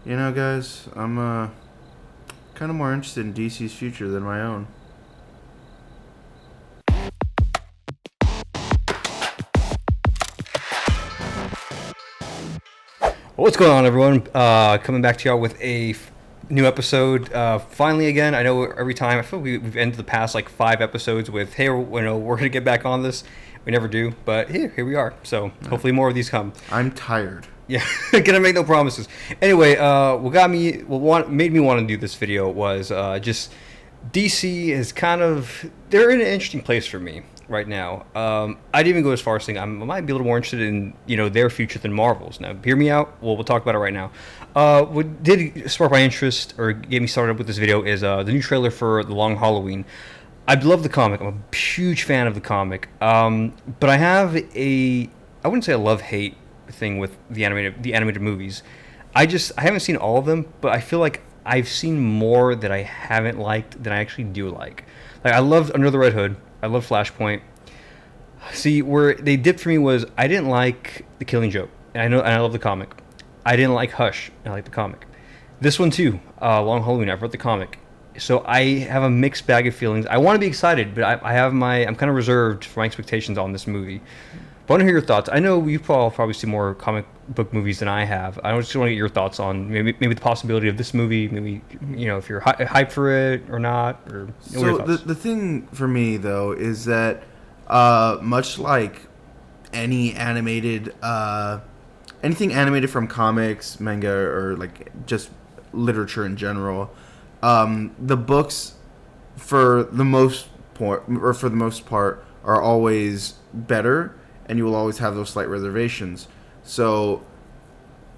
You know, guys, I'm kind of more interested in DC's future than my own. What's going on, everyone? Coming back to y'all with a new episode. Finally, again, I know every time I feel we've ended the past like 5 episodes with, "Hey, we're gonna get back on this." We never do, but here we are. So hopefully more of these come. I'm tired. Yeah, gonna make no promises. Anyway, made me want to do this video was just DC is they're in an interesting place for me right now. I'd even go as far as saying I might be a little more interested in their future than Marvel's. Now, hear me out. We'll talk about it right now. What did spark my interest or get me started with this video is the new trailer for The Long Halloween. I love the comic. I'm a huge fan of the comic. But I have I wouldn't say a love-hate thing with the animated movies. I haven't seen all of them, but I feel like I've seen more that I haven't liked than I actually do like. Like I loved Under the Red Hood. I love Flashpoint. See, where they dipped for me was I didn't like The Killing Joke. And I love the comic. I didn't like Hush. I like the comic. This one too, Long Halloween. I've read the comic, so I have a mixed bag of feelings. I want to be excited, but I'm kind of reserved for my expectations on this movie. But I want to hear your thoughts. I know you've probably seen more comic book movies than I have. I just want to get your thoughts on maybe the possibility of this movie. Maybe if you're hyped for it or not. Or So the thing for me though is that much like any anything animated from comics, manga, or like just literature in general, the books for the most part are always better, and you will always have those slight reservations. So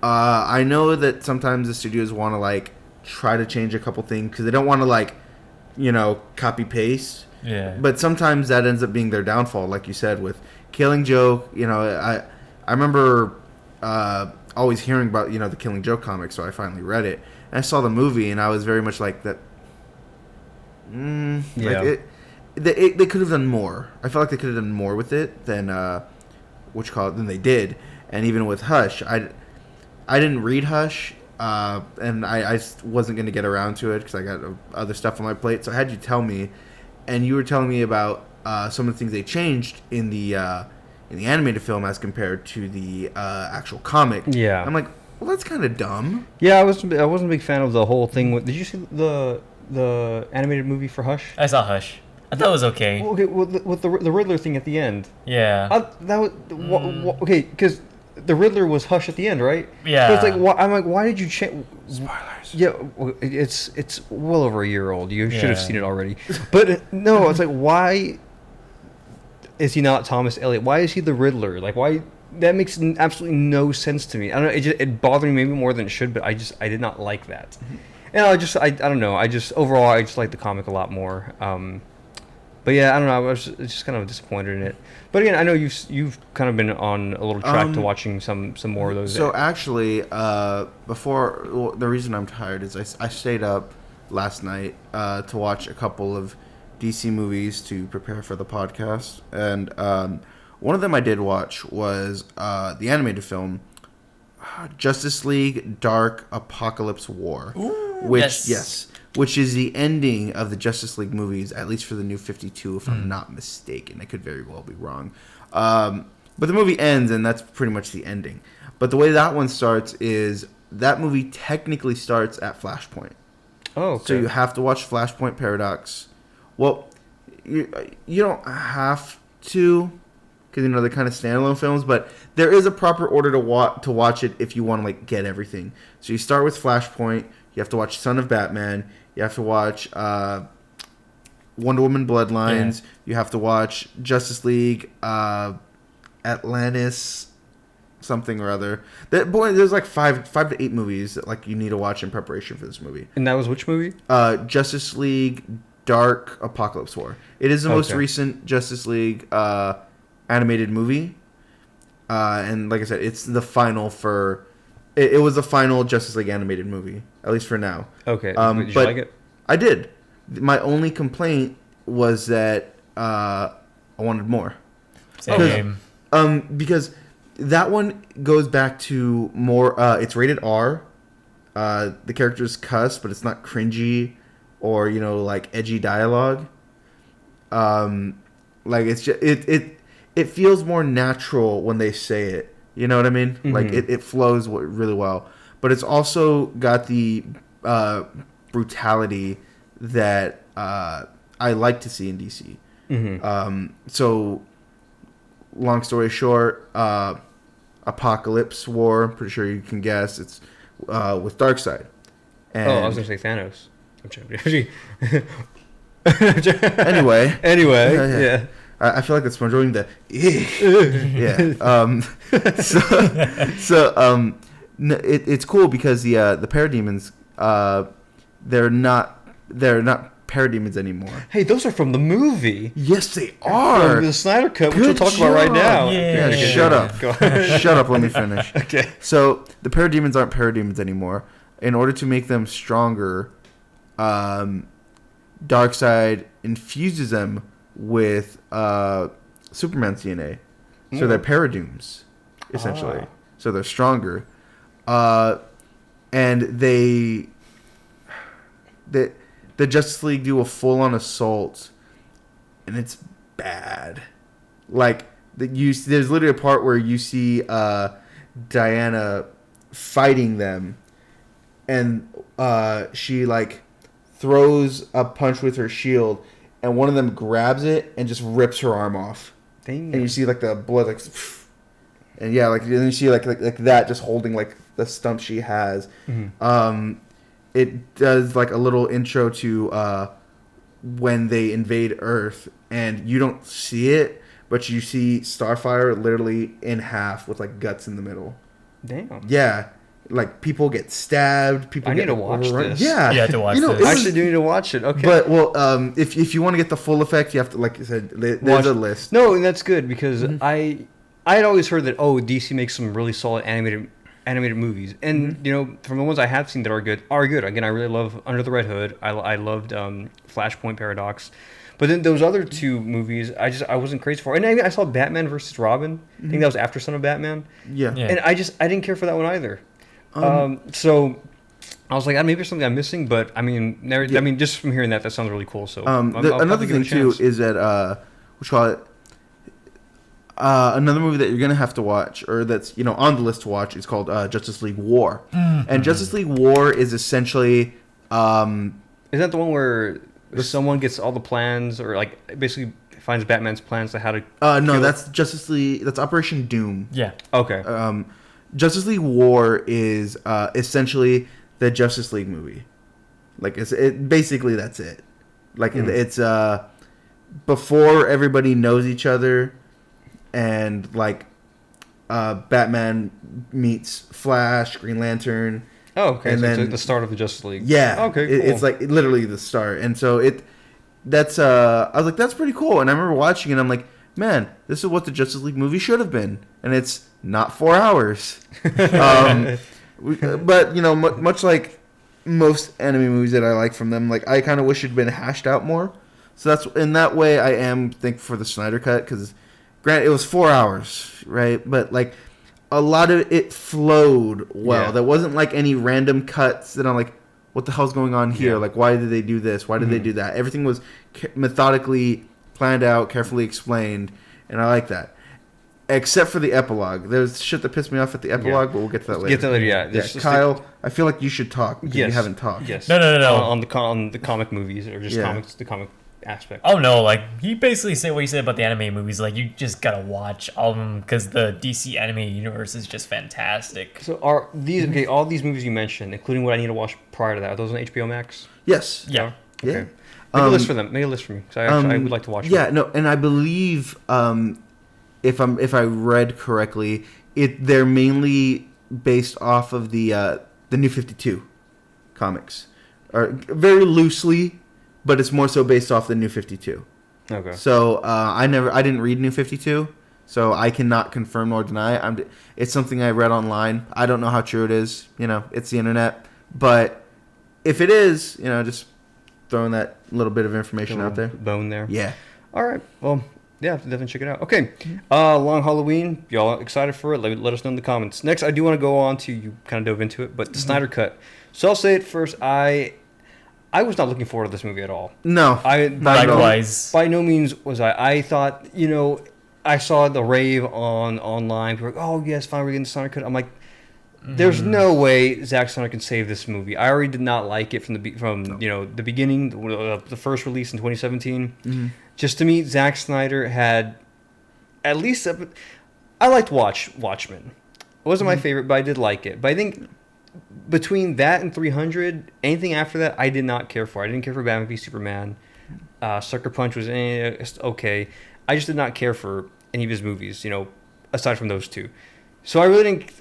I know that sometimes the studios want to like try to change a couple things because they don't want to copy paste. Yeah. But sometimes that ends up being their downfall, like you said with Killing Joke. I remember always hearing about the Killing Joke comic, so I finally read it and I saw the movie, and I was very much like that. Yeah. They could have done more. I felt like they could have done more with it than than they did. And even with Hush, I didn't read Hush, and I wasn't going to get around to it because I got other stuff on my plate. So I had you tell me, and you were telling me about some of the things they changed in the animated film as compared to the actual comic. Yeah. I'm like, well, that's kind of dumb. Yeah, I wasn't a big fan of the whole thing. Did you see the animated movie for Hush? I saw Hush. I thought it was okay. Okay, with the Riddler thing at the end. Yeah. That was okay because the Riddler was Hush at the end, right? Yeah. So it's like, I'm like, why did you change? Spoilers. Yeah, it's well over a year old. You should have Yeah. seen it already. But no, it's like, why is he not Thomas Elliot? Why is he the Riddler? Like, why? That makes absolutely no sense to me. I don't know. It bothered me maybe more than it should, but I did not like that. And I don't know. Overall I just like the comic a lot more. But yeah, I don't know. I was just kind of disappointed in it. But again, I know you've kind of been on a little track to watching some more of those. So actually, the reason I'm tired is I stayed up last night to watch a couple of DC movies to prepare for the podcast, and one of them I did watch was the animated film Justice League Dark Apocalypse War. Ooh, which yes. which is the ending of the Justice League movies, at least for the New 52, if I'm not mistaken. I could very well be wrong. But the movie ends, and that's pretty much the ending. But the way that one starts is that movie technically starts at Flashpoint. Oh, okay. So you have to watch Flashpoint Paradox. Well, you don't have to, because they're kind of standalone films, but there is a proper order to watch it if you want to like get everything. So you start with Flashpoint. You have to watch Son of Batman. You have to watch Wonder Woman Bloodlines. Yeah. You have to watch Justice League, Atlantis, something or other. There's like 5 to 8 movies that like you need to watch in preparation for this movie. And that was which movie? Justice League Dark Apocalypse War. It is the most recent Justice League animated movie. And like I said, it's the final for... It was the final Justice League animated movie, at least for now. Okay. Did you like it? I did. My only complaint was that I wanted more. Same. Because that one goes back to more... it's rated R. the characters cuss, but it's not cringy or like edgy dialogue. Like it's just it feels more natural when they say it. You know what I mean? Mm-hmm. Like it flows really well, but it's also got the brutality that I like to see in DC. Mm-hmm. So, long story short, Apocalypse War. Pretty sure you can guess. It's with Darkseid. And I was gonna say Thanos. I'm joking. anyway, yeah. I feel like it's enjoying the yeah. It's cool because the parademons they're not parademons anymore. Hey, those are from the movie. Yes, they are. From the Snyder Cut, which Good we'll talk about right job. now. Yeah. Yeah, shut up. Go ahead. Shut up. Let me finish. Okay. So the parademons aren't parademons anymore. In order to make them stronger, Darkseid infuses them with Superman's DNA, so they're paradooms, essentially. Ah. So they're stronger, and the Justice League do a full-on assault, and it's bad. Like there's literally a part where you see Diana fighting them, and she like throws a punch with her shield, and one of them grabs it and just rips her arm off. Dang. And you see like the blood, like, and yeah, like then you see like that just holding like the stump she has. Mm-hmm. It does like a little intro to when they invade Earth, and you don't see it, but you see Starfire literally in half with like guts in the middle. Damn. Yeah. Like people get stabbed. People I get need to watch overrun. this. Yeah, You have to watch it this. was- I actually do need to watch it. Okay. But if you want to get the full effect, you have to, like I said, there's Watch- a list. No, and that's good because I had always heard that DC makes some really solid animated movies, and from the ones I have seen that are good. Again, I really love Under the Red Hood. I loved Flashpoint Paradox, but then those other two movies I wasn't crazy for. And I saw Batman versus Robin. I think that was after Son of Batman, Yeah. and I didn't care for that one either. So I was like, maybe there's something I'm missing, but I mean, just from hearing that sounds really cool. So I'll another probably give it thing a too chance. is that we call it another movie that you're gonna have to watch, or that's on the list to watch, is called Justice League War. And Justice League War is essentially Isn't that the one where someone gets all the plans, or like basically finds Batman's plans to how to? no, kill- that's Justice League. That's Operation Doom. Yeah. Okay. Justice League War is essentially the Justice League movie. Like basically that's it. Like it's before everybody knows each other, and like Batman meets Flash, Green Lantern. Oh, okay. And So it's then like the start of the Justice League. Yeah. Okay. Cool. It's like literally the start, and so that's I was like, that's pretty cool. And I remember watching it, I'm like, man, this is what the Justice League movie should have been, and it's not 4 hours. But much like most anime movies that I like from them, like I kind of wish it'd been hashed out more. So that's in that way I am thankful for the Snyder Cut, because granted it was 4 hours, right? But like a lot of it flowed well. Yeah. There wasn't like any random cuts that I'm like, what the hell's going on here? Yeah. Like, why did they do this? Why did they do that? Everything was methodically planned out, carefully explained, and I like that. Except for the epilogue. There's shit that pissed me off at the epilogue, but we'll get to that later. Get that later. Yeah. Yeah, There's just Kyle, I feel like you should talk because you Yes. haven't talked. Yes. No. On the comic movies, or just Yeah. the comic aspect. Oh no, like he basically said what he said about the anime movies. Like you just gotta watch all of them because the DC anime universe is just fantastic. So are these okay? All these movies you mentioned, including what I need to watch prior to that, are those on HBO Max? Yes. Yeah. Yeah. Okay. Make a list for them. Make a list for me. Because I would like to watch. Yeah, them. no, and I believe if I read correctly, they're mainly based off of the New 52 comics, or very loosely, but it's more so based off the New 52. Okay. So I didn't read New 52, so I cannot confirm nor deny. It's something I read online. I don't know how true it is. It's the internet, but if it is, just throwing that little bit of information out there. Bone there. Yeah. All right. Well, yeah, definitely check it out. Okay. Long Halloween. Y'all excited for it? Let us know in the comments. Next, I do want to go on to, you kind of dove into it, but the Snyder Cut. So I'll say it first. I was not looking forward to this movie at all. No, Likewise. By no means was I. I thought, I saw the rave online. People were like, oh yes, finally we're getting the Snyder Cut. I'm like, there's no way Zack Snyder can save this movie. I already did not like it from the beginning, the first release in 2017. Mm-hmm. Just to me, Zack Snyder had at least I liked Watchmen. It wasn't my favorite, but I did like it. But I think between that and 300, anything after that, I did not care for. I didn't care for Batman v Superman. Sucker Punch was okay. I just did not care for any of his movies, aside from those two. So I really didn't.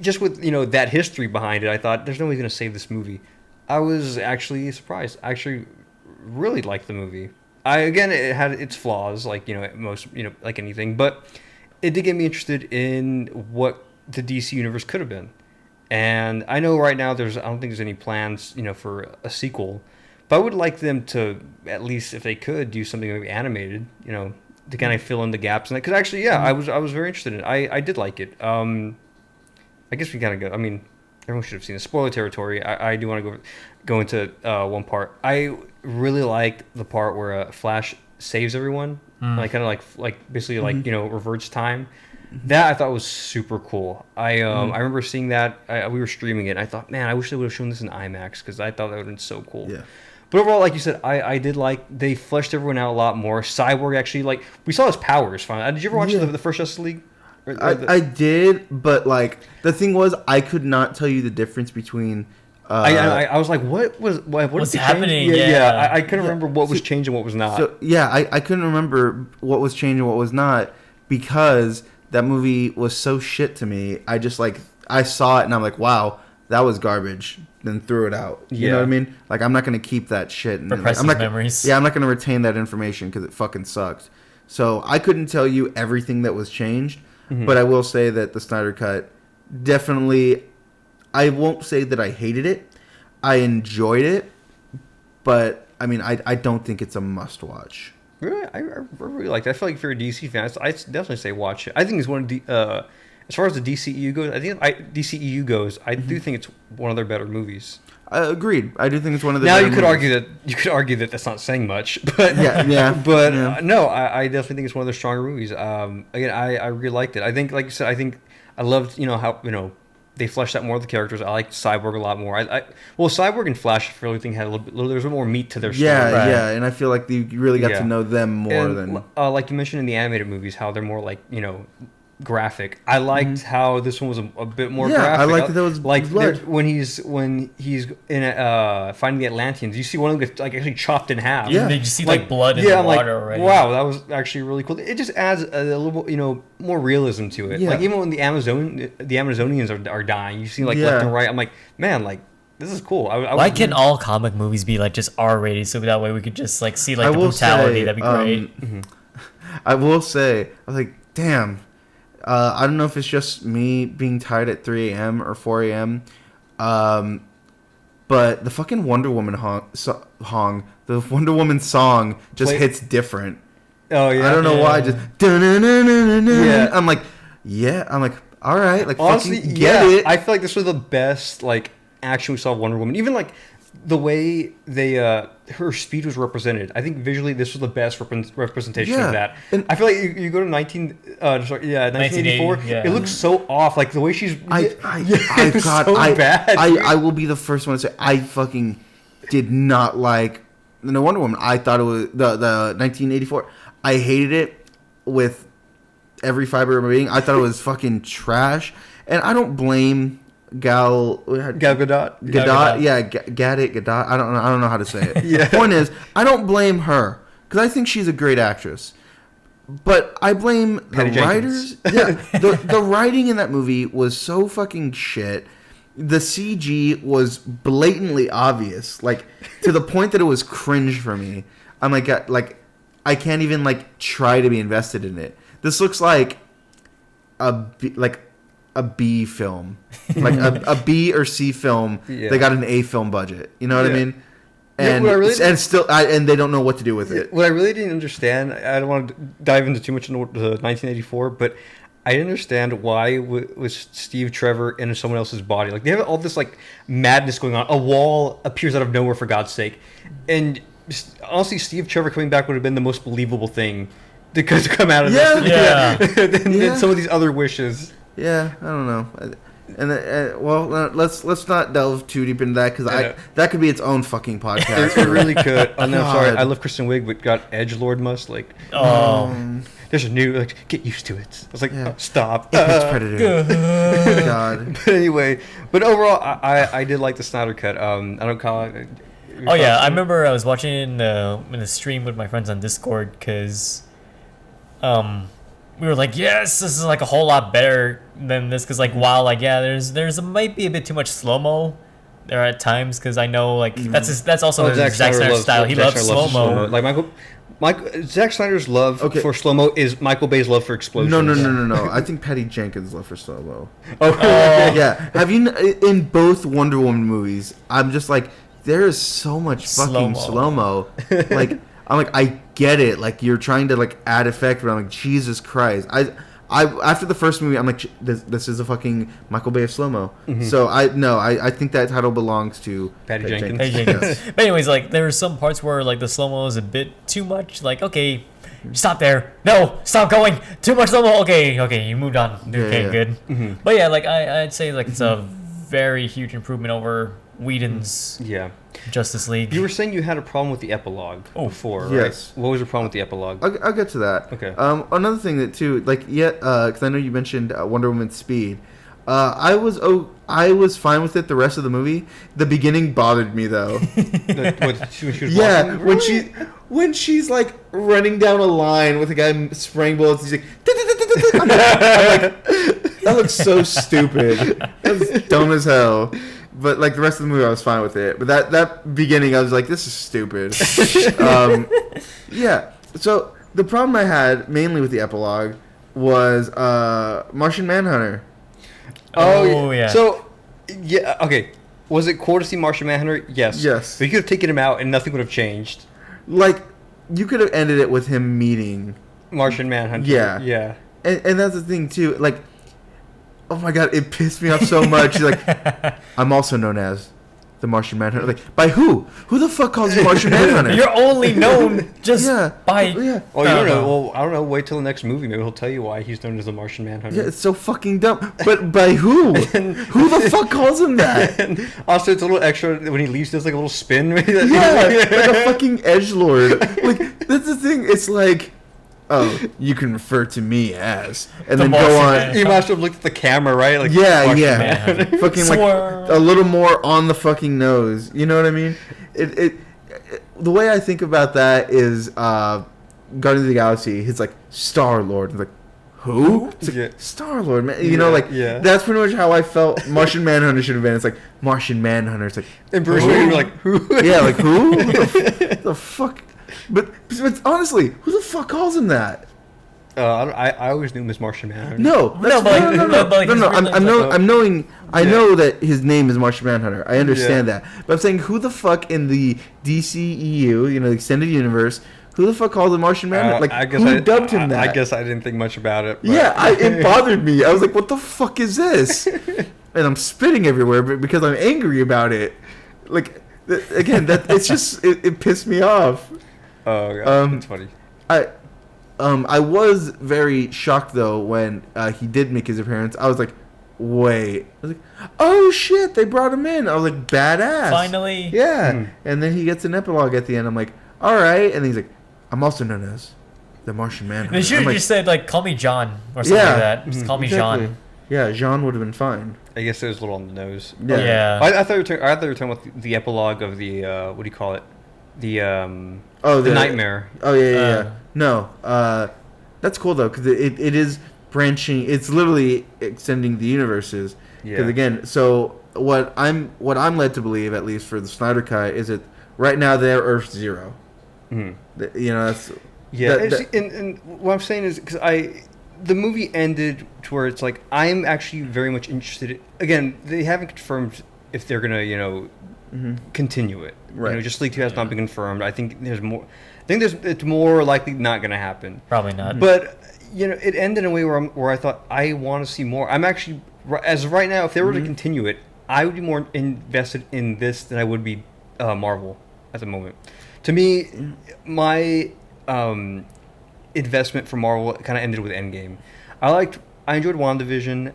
Just with that history behind it, I thought there's no way he's gonna save this movie. I was actually surprised. I actually really liked the movie. It had its flaws, like most like anything, but it did get me interested in what the DC universe could have been. And I know right now I don't think there's any plans for a sequel, but I would like them to at least, if they could, do something maybe animated, to kind of fill in the gaps in that. Because actually, yeah, I was very interested in it. I did like it. I guess we kind of go. I mean, everyone should have seen the spoiler territory. I do want to go into one part. I really liked the part where Flash saves everyone, like kind of like basically like reverts time. That I thought was super cool. I remember seeing that. We were streaming it. And I thought, man, I wish they would have shown this in IMAX because I thought that would have been so cool. Yeah. But overall, like you said, I did like they fleshed everyone out a lot more. Cyborg actually we saw his powers. Finally, did you ever watch the first Justice League? I did, but the thing was, I could not tell you the difference between. I was like, what's happening? Yeah. I couldn't remember what was changed and what was not. So I couldn't remember what was changed and what was not because that movie was so shit to me. I saw it and I'm like, wow, that was garbage. Then threw it out. You know what I mean? Like, I'm not gonna keep that shit. Repressive memories. Yeah, I'm not gonna retain that information because it fucking sucked. So I couldn't tell you everything that was changed. But I will say that the Snyder Cut definitely, I won't say that I hated it. I enjoyed it. But, I mean, I don't think it's a must-watch. Really? I really liked it. I feel like if you're a DC fan, I'd definitely say watch it. I think it's one of the, as far as the DCEU goes, I do think it's one of their better movies. Agreed. I do think it's one of the. Now better you could movies. argue that that's not saying much, but yeah. No, I definitely think it's one of their stronger movies. Again, I really liked it. I think, like you said, I loved how they fleshed out more of the characters. I liked Cyborg a lot more. Cyborg and Flash, I really think had there was a little more meat to their story. Yeah, and I feel like you really got to know them more than like you mentioned in the animated movies, how they're more like graphic. I liked how this one was a bit more graphic. I liked that there was blood. when he's in finding the Atlanteans, you see one of them get actually chopped in half. Yeah, you see blood in the water already. Wow, that was actually really cool. It just adds a little more realism to it. Yeah. Like even when the Amazonians are dying, you see left and right. I'm like, man, this is cool. Why can't all comic movies be just R-rated so that way we could just see the brutality? That'd be great. I will say, I was like, damn. I don't know if it's just me being tired at 3 a.m. or 4 a.m. But the fucking Wonder Woman the Wonder Woman song just hits different. Oh yeah. I don't know why. Just yeah. I'm like, all right. Honestly, fucking get it. I feel like this was the best action we saw of Wonder Woman. Even the way they her speed was represented. I think visually this was the best representation of that. And I feel like you go to 1984. Yeah. It looks so off. Like the way she's. Bad. I will be the first one to say I fucking did not like the Wonder Woman. I thought it was the 1984. I hated it with every fiber of my being. I thought it was fucking trash, and I don't blame Gal Gadot. Gadot. I don't know how to say it. The point is, I don't blame her because I think she's a great actress. But I blame the writers. Yeah, the writing in that movie was so fucking shit. The CG was blatantly obvious, to the point that it was cringe for me. I'm like I can't even try to be invested in it. This looks like a B film, a B or C film. They got an A film budget. You know what I mean? And and they don't know what to do with it. What I really didn't understand, I don't want to dive into too much into the 1984, but I didn't understand why was Steve Trevor in someone else's body. Like they have all this like madness going on. A wall appears out of nowhere for God's sake, and honestly, Steve Trevor coming back would have been the most believable thing to come out of this than some of these other wishes. Yeah, I don't know. And let's not delve too deep into that because that could be its own fucking podcast. It really could. Oh no, sorry. I love Kristen Wiig, but got edgelord must like. There's a new like. Get used to it. I was like, stop. It's Predator. God. But anyway, overall, I did like the Snyder Cut. I don't call it. Oh yeah, I remember I was watching it in the stream with my friends on Discord because, we were like, yes, this is like a whole lot better than this because like while like there's might be a bit too much slow mo there at times because I know like that's also his Zack Snyder style. He loves slow mo. Like Zack Snyder's love for slow mo is Michael Bay's love for explosions. No. I think Patty Jenkins' love for slow mo. Yeah. Have you in both Wonder Woman movies? I'm just like there is so much fucking slow mo. Like I'm like I get it. Like you're trying to like add effect, but I'm like Jesus Christ. I after the first movie, I'm like this is a fucking Michael Bay of slow mo. Mm-hmm. So I think that title belongs to Patty Jenkins. Yes. But anyways, like there were some parts where like the slow mo is a bit too much. Like okay, stop there. No, stop going. Too much slow mo. Okay, you moved on. Okay, good. Mm-hmm. But yeah, like I'd say like it's a very huge improvement over Whedon's Justice League. You were saying you had a problem with the epilogue before, right? Yes. What was your problem with the epilogue? I'll get to that. Okay. Another thing that too, like because I know you mentioned Wonder Woman's speed. I was fine with it the rest of the movie. The beginning bothered me though. When she was walking? Really? when she's like running down a line with a guy spraying bullets, he's like, I'm like that looks so stupid. That's dumb as hell. But like the rest of the movie, I was fine with it. But that beginning, I was like, this is stupid. Yeah. So the problem I had mainly with the epilogue was Martian Manhunter. Oh yeah. So yeah, okay. Was it cool to see Martian Manhunter? Yes. But you could have taken him out and nothing would have changed. Like you could have ended it with him meeting Martian Manhunter. Yeah. And that's the thing too. Like, oh my god, it pissed me off so much. He's like, I'm also known as the Martian Manhunter. Like, by who? Who the fuck calls you Martian Manhunter? You're only known just by... Yeah. Oh, you don't know. Well, I don't know. Wait till the next movie. Maybe he'll tell you why he's known as the Martian Manhunter. Yeah, it's so fucking dumb. But by who? Who the fuck calls him that? And also, it's a little extra when he leaves. There's like a little spin. Like a fucking edgelord. Like, that's the thing. It's like... Oh, you can refer to me as, and then go on. You must have looked at the camera, right? Like, fucking like a little more on the fucking nose. You know what I mean? It the way I think about that is Guardians of the Galaxy. It's like Star-Lord. Like, who? It's like, Star-Lord, man. You know, like that's pretty much how I felt. Martian Manhunter should have been. It's like Martian Manhunter. It's like, and Bruce Wayne would be like, who? Yeah, like who? What the fuck? But honestly, who the fuck calls him that? I always knew him as Martian Manhunter. No. I know that his name is Martian Manhunter. I understand that. But I'm saying, who the fuck in the DCEU, the extended universe, who the fuck called him Martian Manhunter? Like, who dubbed him that? I guess I didn't think much about it. But. Yeah, it bothered me. I was like, what the fuck is this? And I'm spitting everywhere because I'm angry about it. Like, again, it's just it pissed me off. Oh god, that's funny. I was very shocked though when he did make his appearance. I was like, wait. I was like, oh shit, they brought him in. I was like, badass. Finally. Yeah. And then he gets an epilogue at the end. I'm like, all right. And then he's like, I'm also known as the Martian Manhunter. They should have just said like, call me John or something like that. Just call me Jean. Yeah, Jean would have been fine. I guess it was a little on the nose. Yeah. I thought you were talking about the epilogue of the what do you call it? The Nightmare. Oh yeah. No, that's cool though because it is branching. It's literally extending the universes. Because again, so what I'm led to believe, at least for the Snyder Cut, is that right now they're Earth Zero. Mm-hmm. That's and what I'm saying is because the movie ended to where it's like I'm actually very much interested. Again, they haven't confirmed if they're gonna continue it. Right. Just League 2 has not been confirmed. I think there's more. It's more likely not going to happen. Probably not. But it ended in a way where I thought I want to see more. I'm actually, as of right now, if they were to continue it, I would be more invested in this than I would be Marvel at the moment. To me, my investment for Marvel kind of ended with Endgame. I enjoyed WandaVision,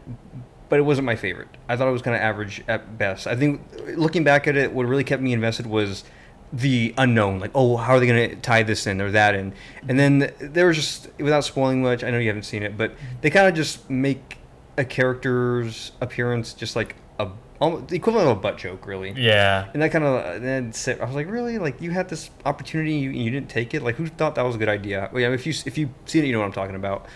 but it wasn't my favorite. I thought it was kind of average at best. I think looking back at it, what really kept me invested was the unknown. Like, oh, how are they going to tie this in or that in? And then there was just, without spoiling much, I know you haven't seen it, but they kind of just make a character's appearance just like the equivalent of a butt joke, really. Yeah. And that kind of, I was like, really? Like, you had this opportunity and you didn't take it? Like, who thought that was a good idea? Well, yeah, if you've seen it, you know what I'm talking about.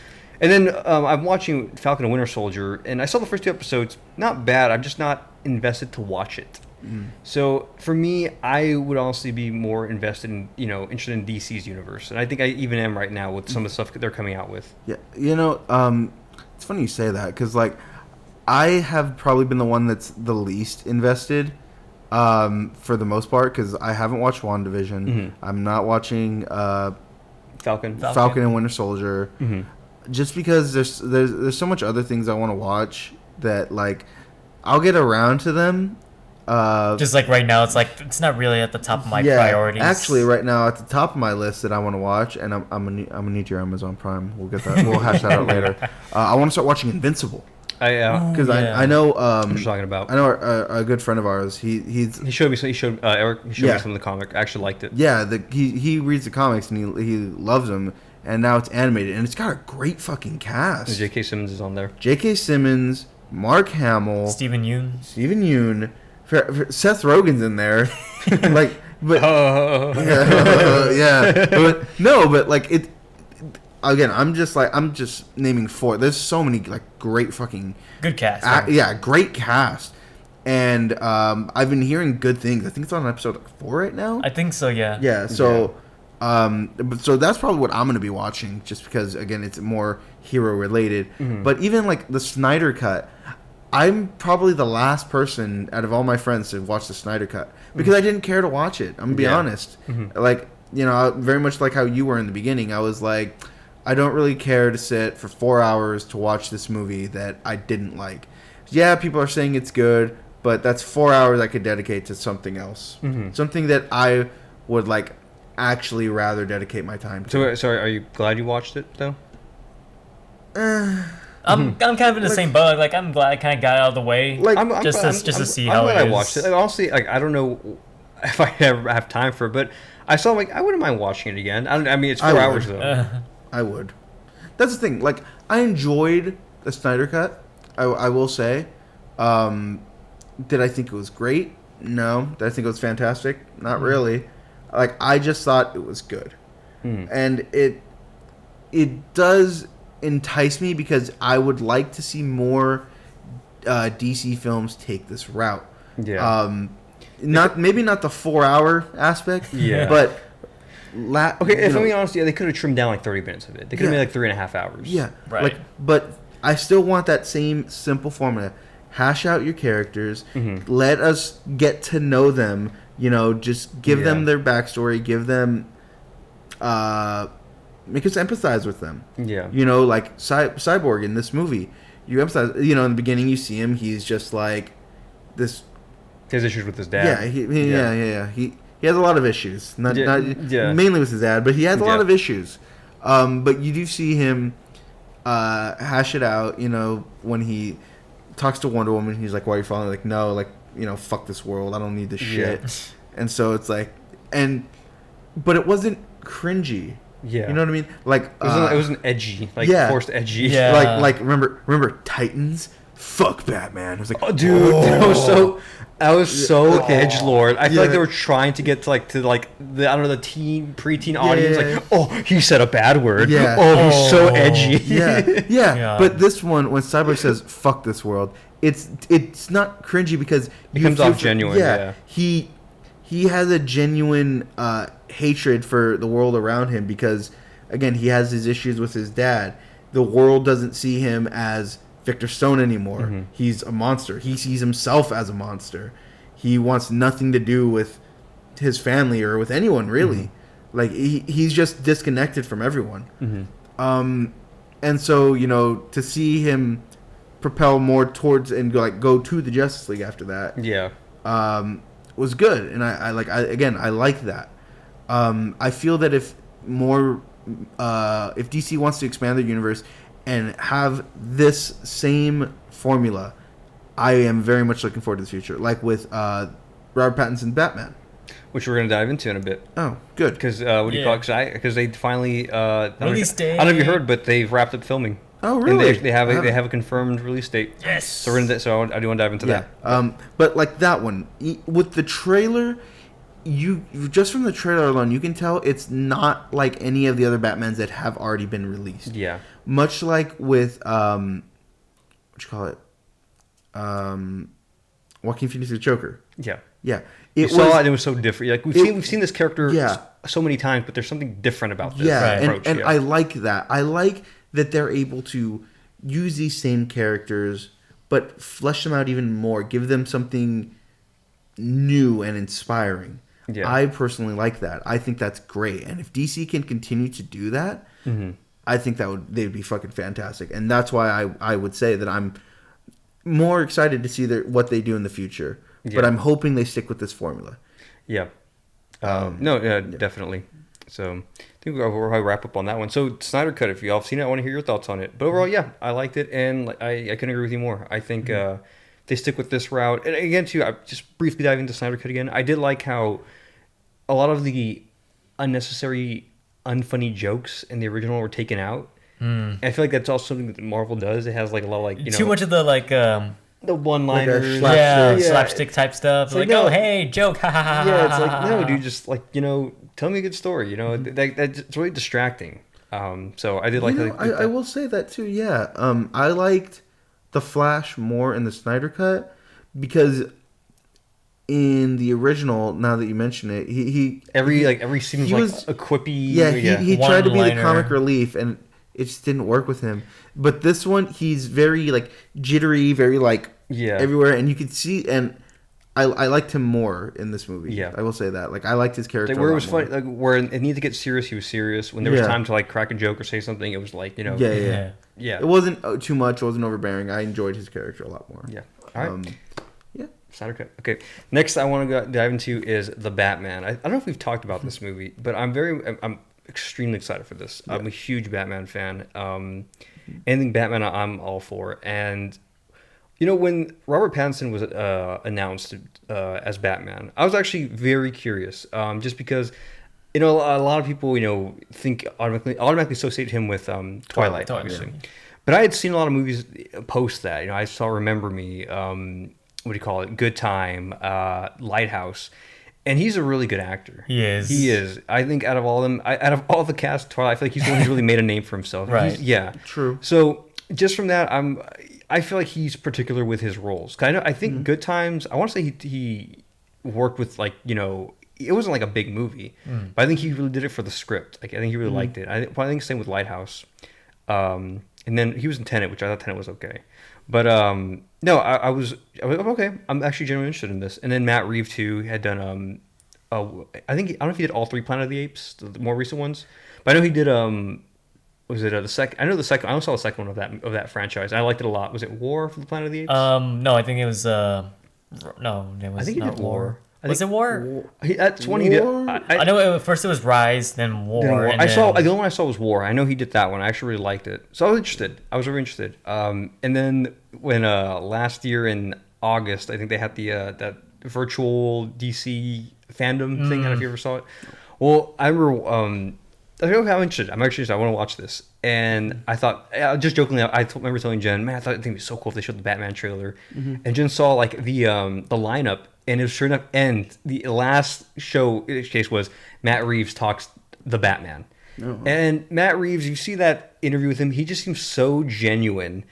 And then I'm watching Falcon and Winter Soldier, and I saw the first 2 episodes. Not bad. I'm just not invested to watch it. So for me, I would honestly be more invested in, interested in DC's universe. And I think I even am right now with some of the stuff they're coming out with. Yeah, it's funny you say that, because, like, I have probably been the one that's the least invested for the most part, because I haven't watched WandaVision. Mm-hmm. I'm not watching Falcon and Winter Soldier. Mm-hmm. Just because there's so much other things I want to watch that, like, I'll get around to them. Just like right now, it's not really at the top of my priorities. Actually, right now at the top of my list that I want to watch, and I'm gonna need your Amazon Prime. We'll get that. We'll hash that out later. I want to start watching Invincible. Because I know what you're talking about. I know a good friend of ours. He showed me. Eric showed me some of the comic. I actually liked it. Yeah, he reads the comics and he loves them. And now it's animated, and it's got a great fucking cast. And J.K. Simmons is on there. J.K. Simmons, Mark Hamill, Stephen Yeun, Seth Rogen's in there. Like, but yeah, but like it. Again, I'm just naming 4. There's so many, like, great fucking good cast. Great cast. And I've been hearing good things. I think it's on episode 4 right now. I think so. Yeah. Yeah. So. So that's probably what I'm going to be watching, just because, again, it's more hero related. Mm-hmm. But even, like, the Snyder Cut, I'm probably the last person out of all my friends to watch the Snyder Cut, because I didn't care to watch it. I'm going to be honest. Mm-hmm. Like, very much like how you were in the beginning. I was like, I don't really care to sit for 4 hours to watch this movie that I didn't like. Yeah, people are saying it's good, but that's 4 hours I could dedicate to something else. Mm-hmm. Something that I would, like, actually rather dedicate my time to. So, sorry, are you glad you watched it, though? I'm kind of in the same boat. Like, I'm glad I kind of got it out of the way, like, just to see how it is. I watched it. Like, honestly, like, I don't know if I ever have time for it, but I saw, like, I wouldn't mind watching it again. I mean, it's 4 hours, though. I would. That's the thing. Like, I enjoyed the Snyder Cut, I will say. Did I think it was great? No. Did I think it was fantastic? Not really. Like, I just thought it was good. And it does entice me, because I would like to see more DC films take this route. Yeah. Maybe not the 4 hour aspect. Yeah. But if I'm being honest, they could have trimmed down like 30 minutes of it. They could have made like 3.5 hours. Yeah. Right. Like, but I still want that same simple formula. Hash out your characters. Mm-hmm. Let us get to know them. Just give them their backstory. Give them, make us empathize with them. Yeah. Like Cyborg in this movie. You empathize. In the beginning, you see him. He's just like this. He has issues with his dad. Yeah. He has a lot of issues. Not mainly with his dad, but he has a lot of issues. But you do see him hash it out. When he talks to Wonder Woman, he's like, "Why are you following?" Like, no, like. Fuck this world. I don't need this shit. And so it's like, but it wasn't cringy. Yeah. You know what I mean? Like, it wasn't edgy, forced edgy. Yeah. Like remember Titans? Fuck Batman. I was like, oh, dude, that was so edgelord. I feel like they were trying to get to the preteen audience. Yeah. Oh, he said a bad word. Yeah. Oh, he's so edgy. Yeah. But this one, when Cyborg says "fuck this world," it's not cringy, because it comes off genuine. Yeah. He has a genuine hatred for the world around him, because, again, he has his issues with his dad. The world doesn't see him as Victor Stone anymore. Mm-hmm. He's a monster. He sees himself as a monster. He wants nothing to do with his family or with anyone, really. Mm-hmm. Like, he's just disconnected from everyone. Mm-hmm. and so to see him propel more towards and go to the Justice League after that, Yeah. was good, and I like that. I feel that if DC wants to expand their universe and have this same formula, I am very much looking forward to the future. Like with Robert Pattinson's Batman. Which we're going to dive into in a bit. Oh, good. Because what do you call it? Because they finally release date. I don't know if you heard, but they've wrapped up filming. Oh, really? And they have a confirmed release date. Yes. So I do want to dive into that. But like that one with the trailer, you just from the trailer alone, you can tell it's not like any of the other Batmans that have already been released. Yeah. Much like with what you call it, Joaquin Phoenix's Joker. Yeah. Yeah. It was so different. Like we've seen this character so many times, but there's something different about this approach. And I like that. I like that they're able to use these same characters, but flesh them out even more. Give them something new and inspiring. Yeah. I personally like that. I think that's great. And if DC can continue to do that, I think they'd be fucking fantastic. And that's why I would say that I'm more excited to see what they do in the future. Yeah. But I'm hoping they stick with this formula. Yeah. Definitely. So I think we'll probably wrap up on that one. So Snyder Cut, if you all have seen it, I want to hear your thoughts on it. But overall, yeah, I liked it, and I couldn't agree with you more. I think they stick with this route. And again, too, I just briefly diving into Snyder Cut again. I did like how a lot of the unnecessary, unfunny jokes in the original were taken out. And I feel like that's also something that Marvel does. It has like a lot of too much of the the one-liners, slapstick type stuff. It's like, no, oh, hey, joke, ha ha ha. Yeah, it's like, no, dude, just tell me a good story. That's really distracting. So I did like. I will say that too. Yeah, I liked the Flash more in the Snyder Cut because in the original, now that you mention it, every scene was like a quippy. Yeah, he tried to be the comic relief and it just didn't work with him. But this one, he's very like jittery, very like everywhere, and you could see. And I liked him more in this movie. Yeah, I will say that. Like I liked his character. Like, where it was funny, like where it needed to get serious, he was serious. When there was time to like crack a joke or say something, it was like Yeah. It wasn't too much. It wasn't overbearing. I enjoyed his character a lot more. Yeah. All right. Snyder Cut. Okay. Next, I want to dive into is the Batman. I don't know if we've talked about this movie, but I'm extremely excited for this. Yeah. I'm a huge Batman fan. Anything Batman, I'm all for. And when Robert Pattinson was announced as Batman, I was actually very curious, just because a lot of people think automatically associate him with Twilight, obviously. Yeah. But I had seen a lot of movies post that. I saw Remember Me. What do you call it? Good Time, Lighthouse. And he's a really good actor. He is. He is. I think out of all the cast of Twilight, I feel like he's the one who's really made a name for himself. Right. True. So just from that, I feel like he's particular with his roles. I think Good Times, I want to say he worked with it wasn't like a big movie, but I think he really did it for the script. Like I think he really liked it. I think same with Lighthouse. And then he was in Tenet, which I thought Tenet was okay. But no, I was okay. I'm actually genuinely interested in this. And then Matt Reeves too had done I don't know if he did all 3 Planet of the Apes, the more recent ones, but I know he did was it the second? I know the second. I only saw the second one of that franchise. I liked it a lot. Was it War for the Planet of the Apes? No, I think it was no, it was. I think he did War. Was it War? That's one he did. I know first it was Rise, then War. And the only one I saw was War. I know he did that one. I actually really liked it, so I was interested. I was very interested. And then when last year in August, I think they had the that virtual DC fandom thing. I don't know if you ever saw it. Well, I remember. I was like, okay, I'm interested. I want to watch this. And I thought, just jokingly, I remember telling Jen, man, I think it'd be so cool if they showed the Batman trailer. And Jen saw like the lineup. And it was sure enough, and the last show in this case was Matt Reeves talks the Batman. Oh. And Matt Reeves, you see that interview with him, he just seems so genuine.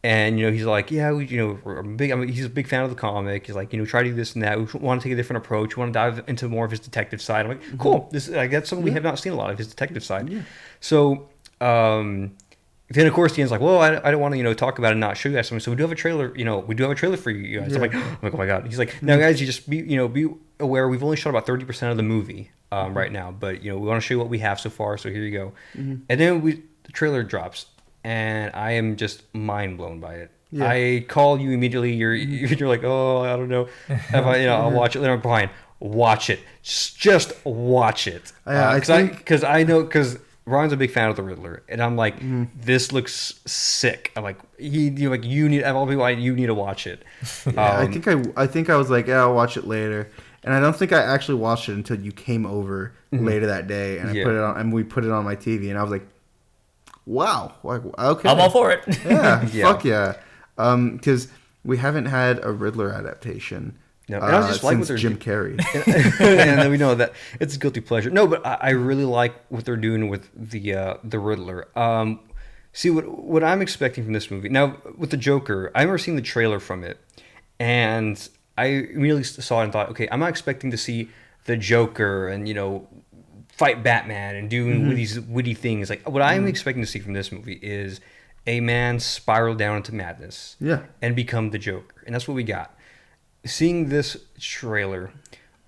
And, he's like, yeah, he's a big fan of the comic. He's like, try to do this and that. We want to take a different approach. We want to dive into more of his detective side. I'm like, cool. That's something we have not seen a lot of, his detective side. Yeah. So, then of course the end's like, well, I don't want to talk about it and not show you guys something. So we do have a trailer. We do have a trailer for you guys. Yeah. I'm like, oh my god. He's like, now guys, you just be aware. We've only shot about 30% of the movie right now, but we want to show you what we have so far. So here you go. And then the trailer drops, and I am just mind blown by it. Yeah. I call you immediately. You're like, oh, I don't know. Have I, I'll watch it later. Brian, watch it. Just watch it. Because I know because Ryan's a big fan of the Riddler, and I'm like, this looks sick. I'm like, you need of all people, you need to watch it. Yeah, I think I was like, yeah, I'll watch it later, and I don't think I actually watched it until you came over later that day, and I put it on, and we put it on my TV, and I was like, wow, like okay, I'm all for it. Yeah, fuck yeah, because we haven't had a Riddler adaptation. No, and I just like what they're Jim Carrey, and then we know that it's a guilty pleasure. No, but I really like what they're doing with the Riddler. See what I'm expecting from this movie now with the Joker. I remember seeing the trailer from it, and I immediately saw it and thought, okay, I'm not expecting to see the Joker and fight Batman and doing witty things. Like what I'm expecting to see from this movie is a man spiral down into madness, and become the Joker, and that's what we got. Seeing this trailer,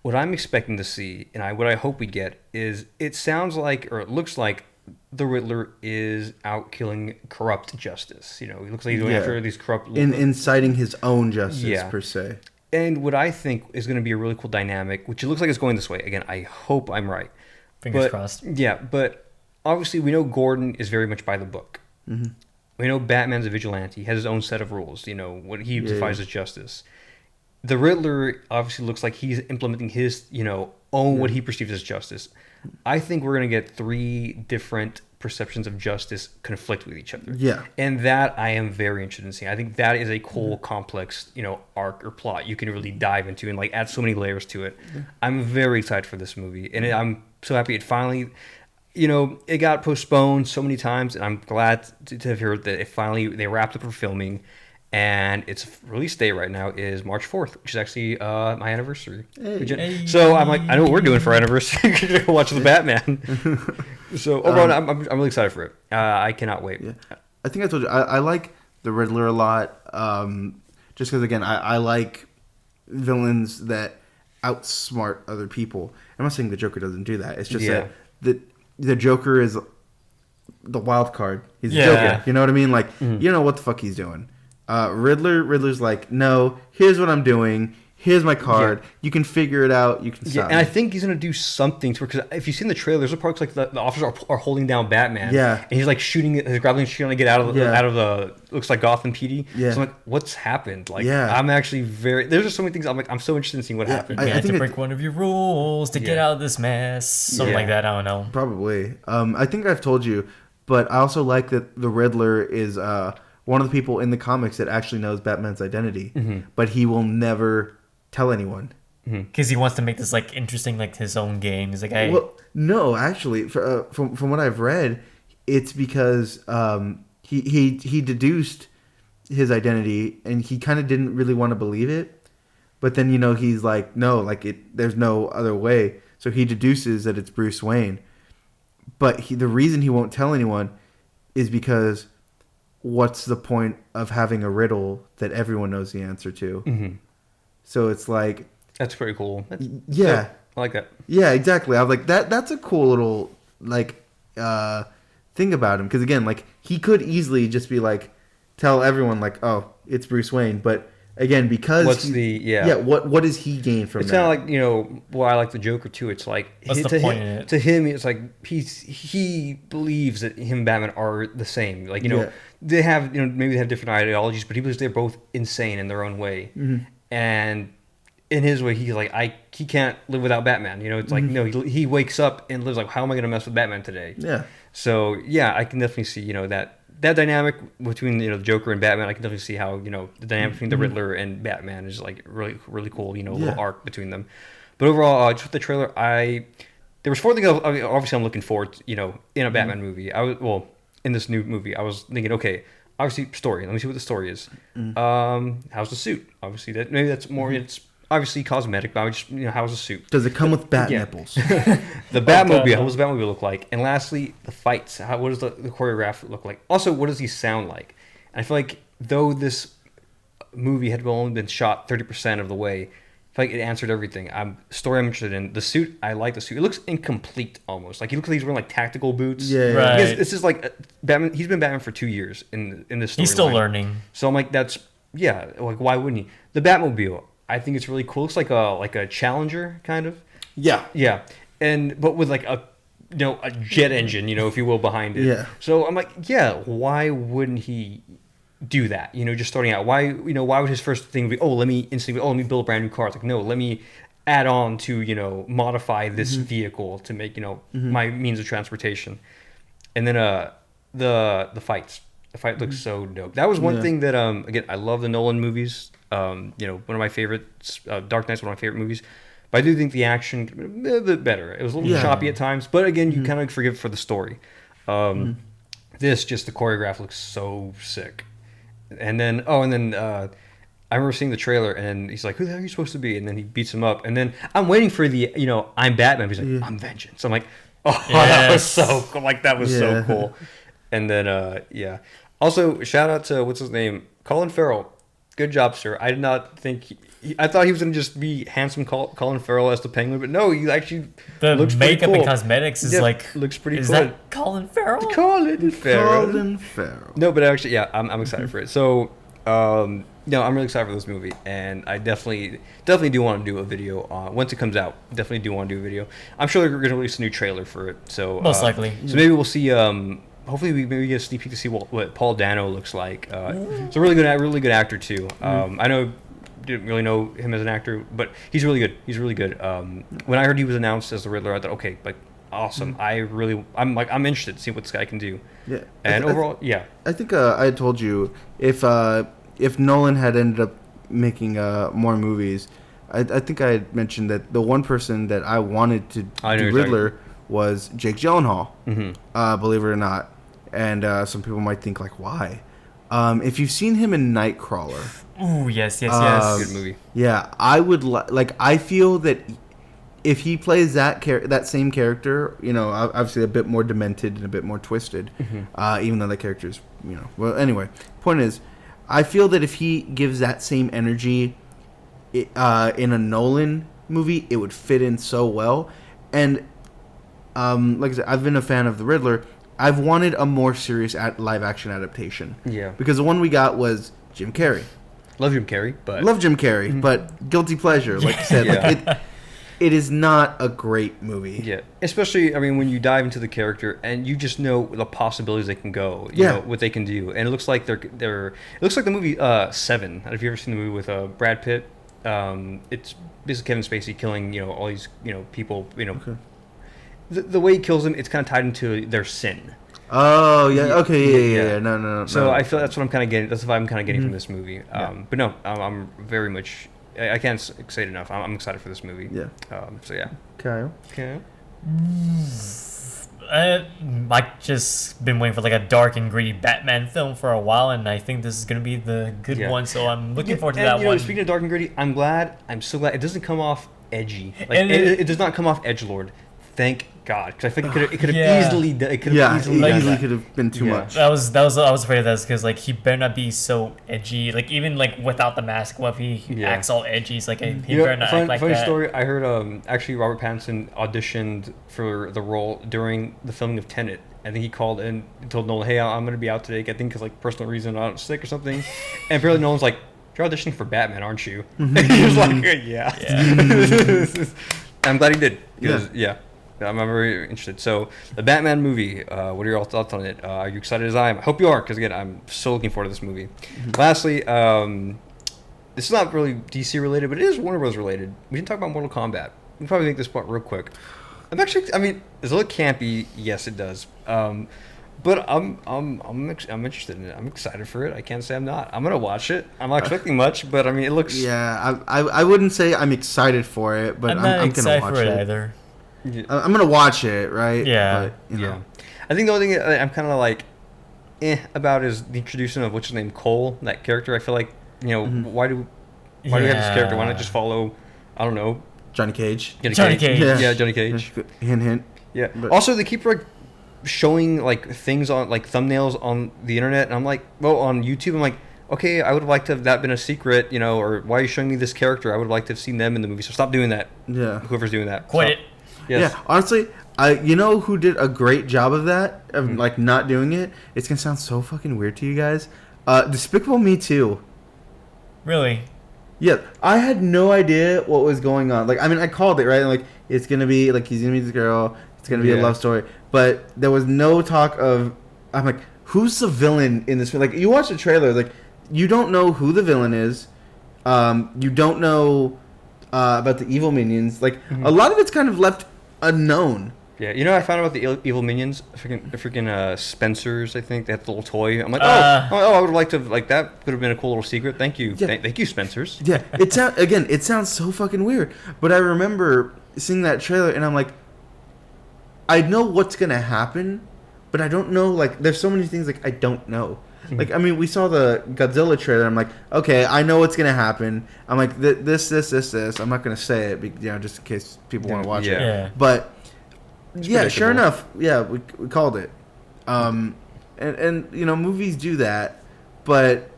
what I'm expecting to see, and what I hope we get, is it sounds like, or it looks like, the Riddler is out killing corrupt justice. He looks like he's going after these corrupt... inciting his own justice, per se. And what I think is going to be a really cool dynamic, which it looks like it's going this way. Again, I hope I'm right. Fingers crossed. Yeah, but obviously we know Gordon is very much by the book. Mm-hmm. We know Batman's a vigilante. He has his own set of rules, what he defines as justice. The Riddler obviously looks like he's implementing his, own what he perceives as justice. I think we're going to get 3 different perceptions of justice conflict with each other. Yeah. And that I am very interested in seeing. I think that is a cool, complex, arc or plot you can really dive into and add so many layers to it. I'm very excited for this movie. And I'm so happy it finally, it got postponed so many times. And I'm glad to have heard that they wrapped up for filming. And its release date right now is March 4th, which is actually my anniversary. Hey. So I'm like, I know what we're doing for our anniversary. We're gonna watch the Batman. So overall, I'm really excited for it. I cannot wait. Yeah. I think I told you I like the Riddler a lot. Just because again, I like villains that outsmart other people. I'm not saying the Joker doesn't do that. It's just that the Joker is the wild card. He's the Joker. You know what I mean? Like you know what the fuck he's doing. Riddler's like, no, here's what I'm doing. Here's my card. Yeah. You can figure it out. You can stop. Yeah, and I think he's gonna do something to it because if you've seen the trailer, there's a part like the officers are holding down Batman. Yeah, and he's like shooting, he's grabbing, shooting to get out of the looks like Gotham PD. Yeah, so I'm like, what's happened? Like, I'm actually there's just so many things. I'm so interested in seeing what happened. I think to break one of your rules to get out of this mess, something like that. I don't know. Probably. I think I've told you, but I also like that the Riddler is one of the people in the comics that actually knows Batman's identity, but he will never tell anyone because he wants to make this interesting, his own game. He's like, hey. Well, no, actually, from what I've read, it's because he deduced his identity and he kind of didn't really want to believe it, but then he's like, no, there's no other way, so he deduces that it's Bruce Wayne, but the reason he won't tell anyone is because what's the point of having a riddle that everyone knows the answer to? So it's like... That's pretty cool. Yeah. I like that. Yeah, exactly. I was like, that's a cool little, thing about him. Because, again, he could easily just be tell everyone, oh, it's Bruce Wayne. But, again, because... What's what does he gain from that? It's kind of like, I like the Joker, too. It's like... What's the point in it? To him, it's like, he believes that him and Batman are the same. They have, maybe they have different ideologies, but he believes they're both insane in their own way. And in his way, he's like, he can't live without Batman. It's like, no, he wakes up and lives like, how am I going to mess with Batman today? Yeah. So, yeah, I can definitely see, that dynamic between, the Joker and Batman. I can definitely see how, the dynamic between the Riddler and Batman is really, really cool, little arc between them. But overall, just with the trailer, there was 4 things obviously I'm looking forward to, in a Batman movie. In this new movie, I was thinking, okay, obviously story. Let me see what the story is. How's the suit? Obviously, that's more. It's obviously cosmetic, but I would just how's the suit? Does it come with bat nipples? The Batmobile. How does the Batmobile look like? And lastly, the fights. What does the choreograph look like? Also, what does he sound like? And I feel like though this movie had only been shot 30% of the way, feel like it answered everything. Story I'm interested in. The suit, I like the suit. It looks incomplete almost. Like he looks like he's wearing like tactical boots. Yeah. Right. This is like Batman. He's been Batman for 2 years in this story. He's still line. learning. So I'm like, that's like why wouldn't he? The Batmobile, I think it's really cool. Looks like a Challenger kind of. Yeah. Yeah, but with like a a jet engine, if you will, behind it. Yeah. So I'm like, why wouldn't he do that? Just starting out. Why would his first thing be, let me build a brand new car? It's like, no, let me add on to, modify this vehicle to make, my means of transportation. And then the fights. The fight looks so dope. That was one thing that again, I love the Nolan movies. One of my favorites, Dark Knight's one of my favorite movies. But I do think the action a bit better. It was a little choppy at times, but again, you kind of forgive for the story. The choreograph looks so sick. And then I remember seeing the trailer, and he's like, "Who the hell are you supposed to be?" And then he beats him up, and then I'm waiting for the I'm Batman. He's like, "I'm Vengeance." I'm like, "Oh, that was so cool!" Like that was so cool. And then also shout out to what's his name, Colin Farrell. Good job, sir. I did not think. I thought he was going to just be handsome Colin Farrell as the Penguin, but no, he actually looks makeup pretty cool. and cosmetics is looks pretty is cool. Is that Colin Farrell? Colin Farrell. Colin Farrell. No, but actually, I'm excited for it. So, I'm really excited for this movie, and I definitely do want to do a video once it comes out. Definitely do want to do a video. I'm sure they're going to release a new trailer for it. So Most likely. So maybe we'll see. Hopefully, we maybe get a sneak peek to see what Paul Dano looks like. He's a really good actor too. I know. Didn't really know him as an actor, but he's really good. He's really good. When I heard he was announced as the Riddler, I thought, okay, like awesome. I'm interested to see what this guy can do. Yeah. And overall, yeah. I think I had told you if Nolan had ended up making more movies, I think I had mentioned that the one person that I wanted to do Riddler was Jake Gyllenhaal. Believe it or not, and some people might think like, why? If you've seen him in Nightcrawler. Ooh, yes. Good movie. Yeah, I would I feel that if he plays that same character, obviously a bit more demented and a bit more twisted, even though that character is, Well, anyway, point is, I feel that if he gives that same energy in a Nolan movie, it would fit in so well. And like I said, I've been a fan of the Riddler. I've wanted a more serious live action adaptation. Yeah. Because the one we got was Jim Carrey. Love Jim Carrey, but guilty pleasure, like you said. Like it is not a great movie. Yeah, especially when you dive into the character and you just know the possibilities they can go. You know what they can do, and it looks like they're. It looks like the movie Seven. Have you ever seen the movie with Brad Pitt? It's basically Kevin Spacey killing all these people. Okay. The way he kills them, it's kind of tied into their sin. Oh yeah, okay, yeah. No. So I feel that's what I'm kind of getting. That's what I'm kind of getting from this movie. But no, I'm very much. I can't say it enough. I'm excited for this movie. Yeah. So yeah. Kyle. Okay. I've just been waiting for like a dark and gritty Batman film for a while, and I think this is gonna be the good one. So I'm looking forward to that one. Speaking of dark and gritty, I'm so glad it doesn't come off edgy. Like it does not come off edgelord. Thank God, because I think it could have easily easily could have been too much. I was afraid of that because like he better not be so edgy. Like even like without the mask, what if he acts all edgy? He's like he better not act like funny that. story. I heard actually Robert Pattinson auditioned for the role during the filming of Tenet. I think he called and told Nolan, "Hey, I'm gonna be out today. I think because like personal reason, I'm sick or something." And apparently Nolan's like, "You're auditioning for Batman, aren't you?" And he was like, "Yeah." I'm glad he did. I'm very interested. So, the Batman movie, what are your thoughts on it? Are you excited as I am? I hope you are, because again, I'm so looking forward to this movie. Lastly, this is not really DC related, but it is Warner Bros. Related. We didn't talk about Mortal Kombat. We can probably make this part real quick. It's a little campy. Yes, it does. But I'm interested in it. I'm excited for it. I can't say I'm not. I'm gonna watch it. I'm not expecting much, but it looks. Yeah, I wouldn't say I'm excited for it, but I'm gonna watch it either. I'm gonna watch it, right? Yeah. But, I think the only thing I'm kind of like, about is the introduction of what's his name, Cole. That character. I feel like why do we have this character? Why not just follow? I don't know. Johnny Cage. Johnny Cage. Yeah, Johnny Cage. Hint. Yeah. But also, they keep showing like things on like thumbnails on the internet, and I'm like, well, on YouTube, I'm like, okay, I would have liked to have that been a secret, or why are you showing me this character? I would have liked to have seen them in the movie. So stop doing that. Yeah. Whoever's doing that. Quit Stop. it. Yes. Yeah, honestly, you know who did a great job of that, of like not doing it? It's gonna sound so fucking weird to you guys. Despicable Me 2. Really? Yeah, I had no idea what was going on. Like, I mean, I called it, right? Like, it's gonna be like he's gonna meet this girl. It's gonna be a love story, but there was no talk of. I'm like, who's the villain in this? Like, you watch the trailer, like, you don't know who the villain is. You don't know about the evil minions. Like, a lot of it's kind of left unknown. Yeah, I found out about the evil minions. Freaking Spencer's, I think. They had the little toy. I'm like, I would have liked to, like, that could have been a cool little secret. Thank you. Yeah. Thank you, Spencer's. Yeah, it sounds so fucking weird. But I remember seeing that trailer, and I'm like, I know what's gonna happen, but I don't know. Like, there's so many things like I don't know. Like, I mean, we saw the Godzilla trailer. I'm like, okay, I know what's gonna happen. I'm like, this. I'm not gonna say it, just in case people want to watch it. Yeah. But yeah, sure predictable. enough, we called it. And movies do that, but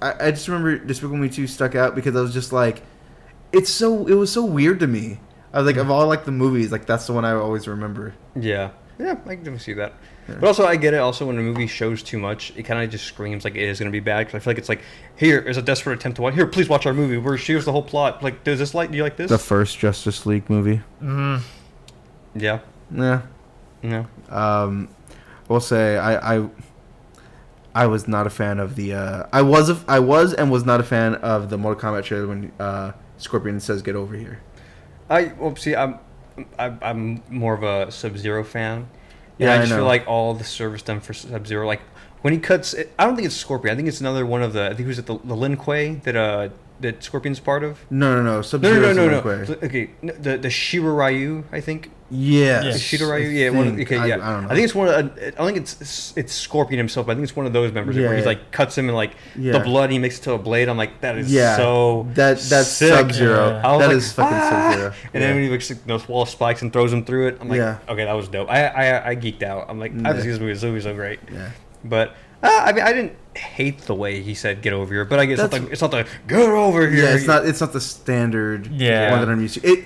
I just remember Despicable Me 2 stuck out because I was just like, it was so weird to me. I was like, of all like the movies, like that's the one I always remember. Yeah, I can definitely see that. Yeah. But also, I get it. Also, when a movie shows too much, it kind of just screams like it is going to be bad. Because I feel like it's like, here is a desperate attempt to watch. Here, please watch our movie. Here's the whole plot. Like, do you like this? The first Justice League movie. Mm. Yeah. Yeah. No. We'll say I was not a fan of the. I was and was not a fan of the Mortal Kombat trailer when Scorpion says "Get over here." I'm more of a Sub-Zero fan. Yeah, I just feel like all the service done for Sub-Zero, like when he cuts, I don't think it's Scorpion. I think it's another one of the. I think it was the Lin Kuei that Scorpion's part of. No. Sub-Zero's No. Lin Kuei. Okay, the Shira Ryu, I think. Yes. The Shira Ryu, yeah. I don't know. I think it's one of. I don't think it's Scorpion himself. But I think it's one of those members where he like cuts him and like the blood he makes it to a blade. I'm like, that is so. That's sick. Sub-Zero. Yeah. That is fucking Sub-Zero. And then when he looks like those wall spikes and throws him through it, I'm like, okay, that was dope. I geeked out. I'm like, I have to see this movie. This movie's so great. Yeah. But I mean, I didn't hate the way he said "get over here," but I guess it's not the "get over here." Yeah, it's not the standard one that I'm used to.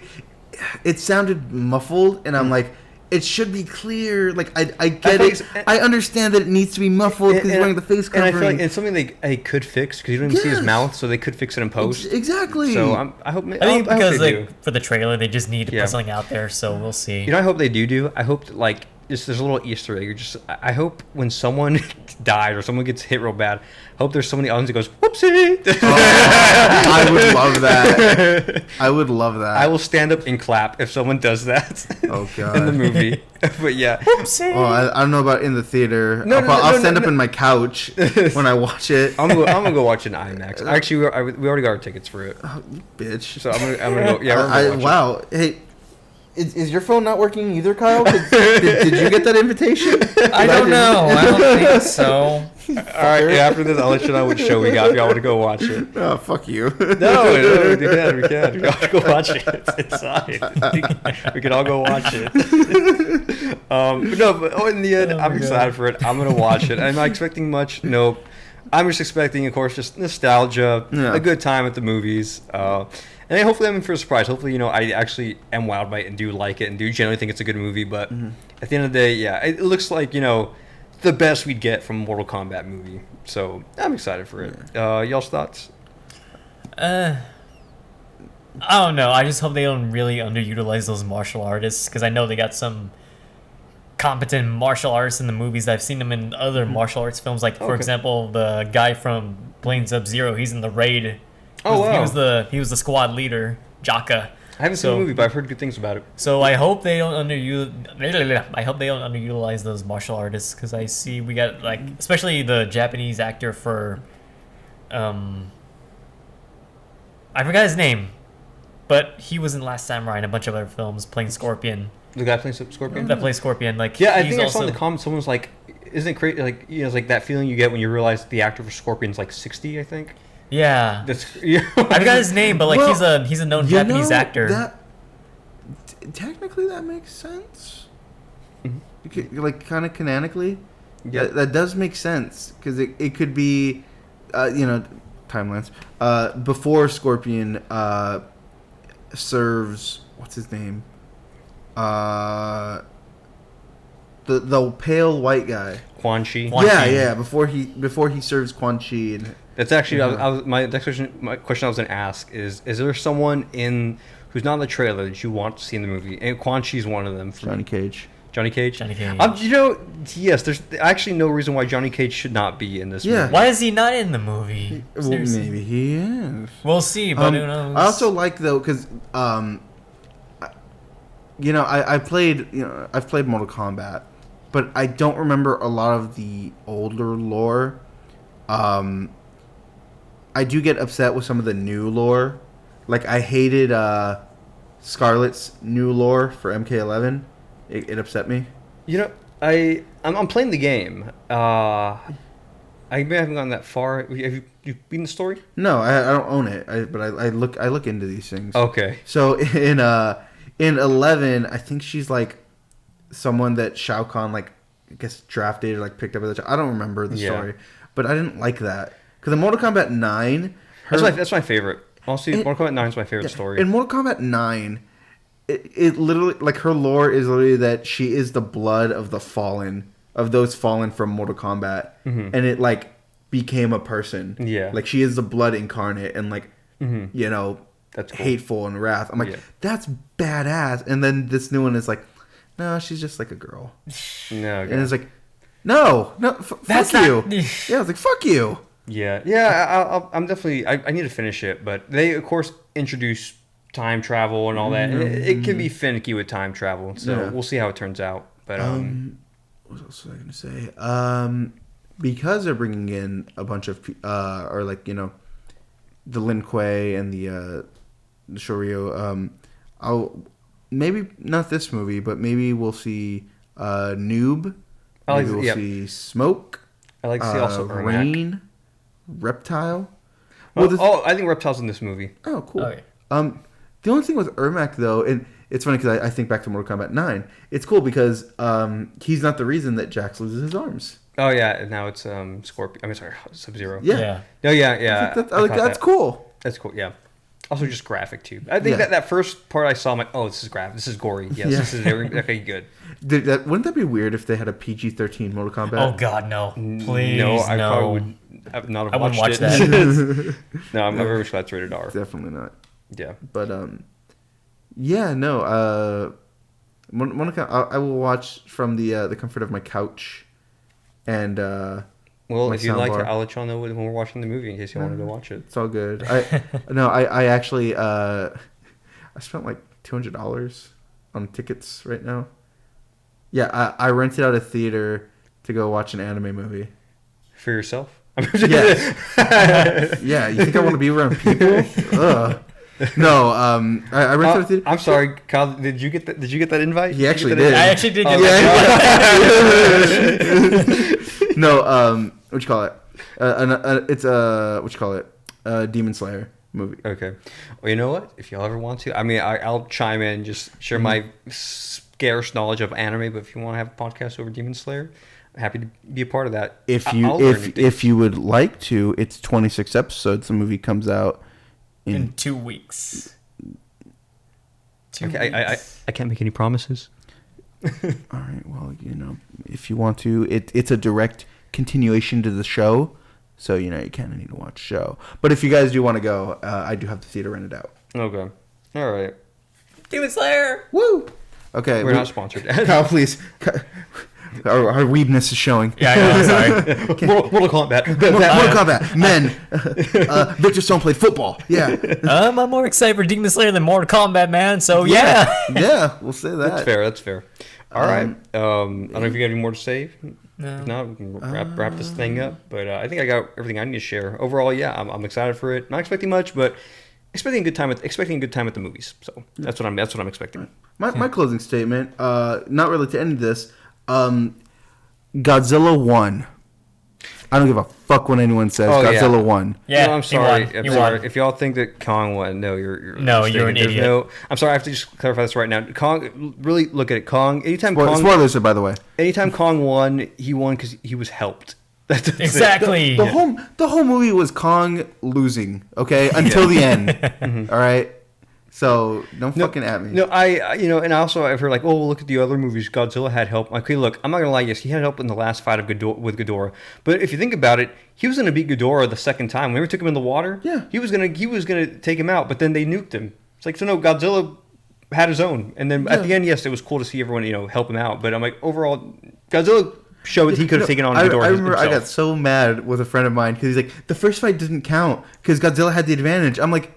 It sounded muffled, and I'm like, it should be clear. Like I get it. I understand that it needs to be muffled because he's wearing the face covering. And I feel like it's something they could fix because you don't even see his mouth, so they could fix it in post. Exactly. So I hope. I think because they do. for the trailer they just need to put something out there, so we'll see. I hope they do. I hope that, like. There's a little Easter egg. I hope when someone dies or someone gets hit real bad, I hope there's somebody else that goes, whoopsie. I would love that. I would love that. I will stand up and clap if someone does that. Oh, God. In the movie. But yeah. Whoopsie. Oh, I don't know about in the theater. No, I'll stand up in my couch when I watch it. I'm gonna go watch it in IMAX. Actually, we already got our tickets for it. Oh, you bitch. So I'm gonna go. Yeah, we're gonna watch wow. Hey. Is your phone not working either, Kyle? Did you get that invitation? I don't know. I don't think so. All right, after this, I'll let you know which show we got if y'all want to go watch it. Oh, fuck you. No, we can. We all go watch it. It's inside. We can all go watch it. But in the end, I'm excited for it. I'm going to watch it. Am I expecting much? Nope. I'm just expecting, of course, just nostalgia, a good time at the movies. And hopefully I'm in for a surprise. Hopefully, I actually am wowed by it and do like it and do generally think it's a good movie. But at the end of the day, it looks like, the best we'd get from a Mortal Kombat movie. So I'm excited for it. Y'all's thoughts? I don't know. I just hope they don't really underutilize those martial artists because I know they got some competent martial artists in the movies. I've seen them in other martial arts films. Like, for example, the guy from playing Sub-Zero, he's in the Raid. He was the squad leader, Jaka. I haven't seen the movie, but I've heard good things about it. So I hope they don't underutilize those martial artists because I see we got especially the Japanese actor for, I forgot his name, but he was in Last Samurai and a bunch of other films playing Scorpion. The guy playing Scorpion. That plays Scorpion. I think I saw in the comments someone was like, "Isn't it crazy?" Like it's like that feeling you get when you realize the actor for Scorpion's like 60, I think. Yeah, I forgot his name, but he's a known Japanese actor. Technically, that makes sense. Mm-hmm. Like kind of canonically, that does make sense because it could be timelines. Before Scorpion serves what's his name? The pale white guy. Quan Chi. Quan Chi. Yeah. Before he serves Quan Chi and. That's actually my next question. My question I was going to ask is there someone who's not in the trailer that you want to see in the movie? And Quan Chi's one of them. Johnny Cage. Johnny Cage. Johnny Cage. Yes. There's actually no reason why Johnny Cage should not be in this movie. Why is he not in the movie? Well, maybe he is. We'll see, but who knows? I also like though because I've played Mortal Kombat, but I don't remember a lot of the older lore. I do get upset with some of the new lore. Like I hated Scarlet's new lore for MK11. It upset me. I'm playing the game. I haven't gone that far. Have you beaten the story? No, I don't own it. But I look into these things. Okay. So in 11, I think she's like someone that Shao Kahn I guess drafted or picked up at the time. I don't remember the story, but I didn't like that because in Mortal Kombat 9, that's my favorite. Honestly, Mortal Kombat 9 is my favorite story. In Mortal Kombat 9, it literally her lore is literally that she is the blood of the fallen, of those fallen from Mortal Kombat, and it became a person. Yeah, she is the blood incarnate and that's cool. Hateful and wrath. I'm that's badass. And then this new one is no, she's just a girl. No, and it's no, fuck you. Yeah, I was fuck you. Yeah. I'm definitely. I need to finish it, but they of course introduce time travel and all that. And it can be finicky with time travel, so we'll see how it turns out. But what else was I gonna say? Because they're bringing in a bunch of the Lin Kuei and the Shoryu. I'll maybe not this movie, but maybe we'll see Noob. Maybe we'll see Smoke. I like to see also Rain, Reptile. I think Reptile's in this movie. Oh, cool. Okay. The only thing with Ermac though, and it's funny because I think back to Mortal Kombat 9. It's cool because he's not the reason that Jax loses his arms. Oh yeah, now it's Scorpion. I mean, sorry, Sub-Zero. Yeah. Oh yeah. That's cool. That's cool. Yeah. Also, just graphic too. I think that first part I saw, I'm like, oh, this is graphic. This is gory. Yes, this is very okay. Good. Wouldn't that be weird if they had a PG-13 Mortal Kombat? Oh God, no! Please, no. I no. probably would not have watched it. That. No, I'm very sure that's rated R. Definitely not. Yeah. But I will watch from the comfort of my couch, and well, if you like it, bar. I'll let y'all know when we're watching the movie in case you want to go watch it. It's all good. I actually I spent $200 on tickets right now. Yeah, I rented out a theater to go watch an anime movie. For yourself? Yes. Yeah, you think I want to be around people? Ugh. No, I rented a theater. I'm sorry, Kyle. Did you get that? Did you get that invite? He actually did. I actually did get that. No, what you call it? It's what you call it? Demon Slayer movie. Okay. Well, you know what? If y'all ever want to, I mean, I'll chime in, just share my scarce knowledge of anime. But if you want to have a podcast over Demon Slayer, I'm happy to be a part of that. If you would like to, it's 26 episodes. The movie comes out in 2 weeks. I can't make any promises. All right. Well, if you want to, it's a direct continuation to the show, so you kind of need to watch the show. But if you guys do want to go, I do have the theater rented out. Okay. All right. Demon Slayer. Woo. Okay. We're not sponsored. Kyle, please. Our weebness is showing. Yeah, I know. Sorry. Mortal Kombat. Mortal Kombat. Men. Victor Stone played football. Yeah. I'm more excited for Demon Slayer than Mortal Kombat, man. So yeah. Yeah, we'll say that. That's fair. All right. I don't know if you got any more to say. No. If not, we can wrap this thing up. But I think I got everything I need to share. Overall, yeah, I'm excited for it. Not expecting much, but expecting a good time at the movies. So that's what I'm expecting. My closing statement, not really to end this. Godzilla won. I don't give a fuck what anyone says. Godzilla won. Yeah, no, I'm sorry. He won. If y'all think that Kong won, no, you're an idiot. I'm sorry. I have to just clarify this right now. Kong, really look at it. Kong. Spoilers, by the way. Anytime Kong won, he won because he was helped. That's it. Exactly. The whole movie was Kong losing, okay, until the end. All right, so don't fucking at me. No, and also I've heard like, oh, well, look at the other movies. Godzilla had help. Okay, look, I'm not gonna lie. Yes, he had help in the last fight of with Ghidorah. But if you think about it, he was gonna beat Ghidorah the second time. Whenever we took him in the water, Yeah. he was gonna take him out. But then they nuked him. It's like, so no, Godzilla had his own. And then at the end, yes, it was cool to see everyone help him out. But I'm like, overall, Godzilla showed that he could have taken on Ghidorah. I remember himself. I got so mad with a friend of mine because he's like, the first fight didn't count because Godzilla had the advantage. I'm like,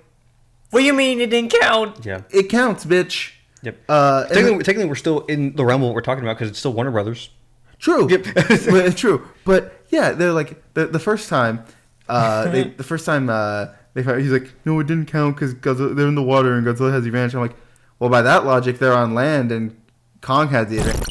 What do you mean it didn't count? Yeah. it counts, bitch. Yep. And Technically, we're still in the realm of what we're talking about because it's still Warner Brothers. True. Yep. But, true. But yeah, they're like the first time. They fight, he's like, no, it didn't count because they're in the water and Godzilla has the advantage. I'm like, well, by that logic, they're on land and Kong had the advantage.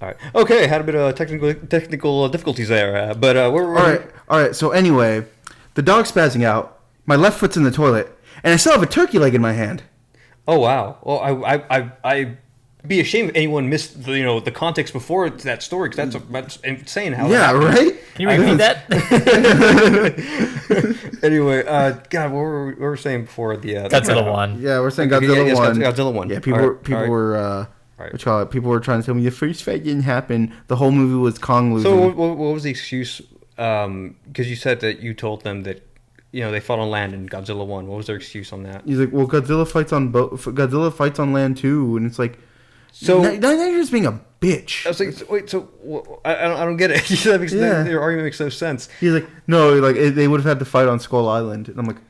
All right. Okay, had a bit of technical difficulties there, but we're All right. So anyway, the dog's spazzing out. My left foot's in the toilet, and I still have a turkey leg in my hand. Oh wow! Well, I'd be ashamed if anyone missed the context before that story because that's insane. How Yeah, that right. Can you repeat that? Anyway, God, what were we saying before the Godzilla 1. Yeah, we're saying Okay, Godzilla yes, one. Godzilla 1. Yeah, people All were right. what you call it? People were trying to tell me the first fight didn't happen. The whole movie was Kong losing. So what was the excuse? Because you said that you told them that they fought on land in Godzilla 1. What was their excuse on that? He's like, well, Godzilla fights on land too, and it's like, So now you're just being a bitch. I was like, wait, so I don't get it. That makes their argument makes no sense. He's like, no, like they would have had to fight on Skull Island, and I'm like,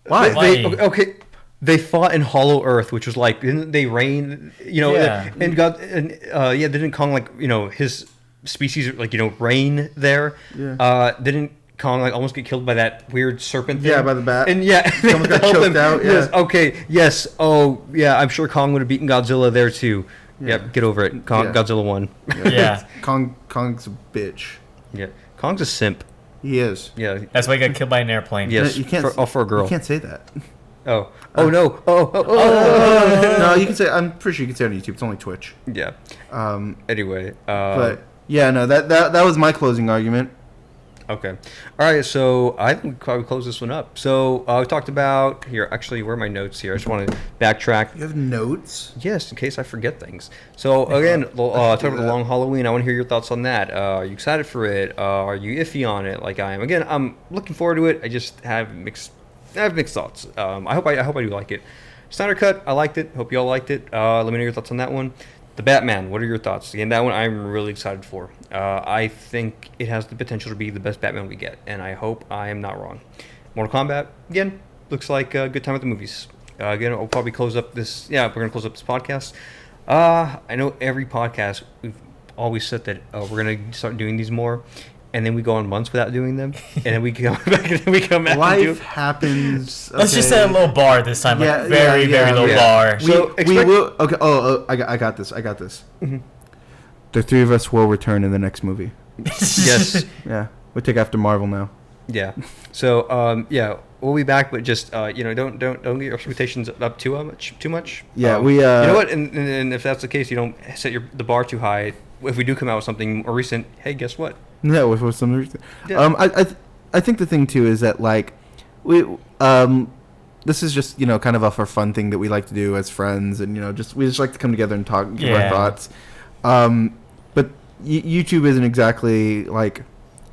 why? Okay. They fought in Hollow Earth, which was like, didn't they rain? Yeah. Didn't Kong his species rain there? Yeah. Didn't Kong almost get killed by that weird serpent thing? Yeah, by the bat. And yeah, He almost got choked out. Yeah. Yes. Okay. Yes. Oh, yeah. I'm sure Kong would have beaten Godzilla there too. Yeah. Yep. Get over it. Godzilla won. Yeah. Kong's a bitch. Yeah. Kong's a simp. He is. Yeah. That's why he got killed by an airplane. Yes. You can't. For a girl. You can't say that. Oh. Oh no. Oh. No, you can say. I'm pretty sure you can say it on YouTube. It's only Twitch. Yeah. Anyway. But yeah, no, that was my closing argument. Okay. All right. So I think we probably close this one up. So we talked about here. Actually, where are my notes here? I just want to backtrack. You have notes? Yes, in case I forget things. So again, talking about the Long Halloween. I want to hear your thoughts on that. Are you excited for it? Are you iffy on it, like I am? Again, I'm looking forward to it. I just have mixed thoughts. I hope I do like it. Snyder Cut. I liked it. Hope you all liked it. Let me know your thoughts on that one. The Batman, what are your thoughts? Again, that one I'm really excited for. I think it has the potential to be the best Batman we get, and I hope I am not wrong. Mortal Kombat, again, looks like a good time at the movies. Again, we'll probably close up this. Yeah, we're going to close up this podcast. I know every podcast, we've always said that we're going to start doing these more, and then we go on months without doing them, and then we come back and then we come back and do Life it. happens. Let's just set a low bar this time. Yeah, Like very low bar. So we will. Okay. I got this. Mm-hmm. The three of us will return in the next movie. Yes. Yeah, we take after Marvel now. Yeah. So we'll be back, but just don't get your expectations up too much. Yeah, you know what? And if that's the case, you don't set the bar too high. If we do come out with something more recent, hey, guess what? No, with some reason. Yeah. I think the thing too is that like this is just kind of a for fun thing that we like to do as friends, and we just like to come together and talk, give our thoughts. But YouTube isn't exactly like,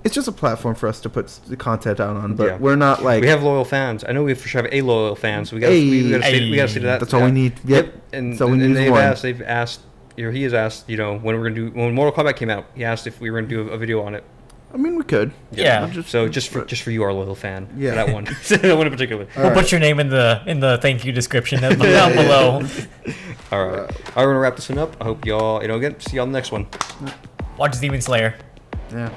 it's just a platform for us to put the content out on, but we're not like, we have loyal fans. I know we for sure have a loyal fan, so we got to see that. That's all we need. Yep. And that's all we need. They've asked, or he has asked, when we're gonna do, when Mortal Kombat came out, he asked if we were gonna do a video on it. I mean, we could. Yeah. Just for you, our loyal fan. Yeah. For that one. That one in particular. We'll put your name in the thank you description down below. All right. We're gonna wrap this one up. I hope y'all, again, see y'all in the next one. Watch Demon Slayer. Yeah.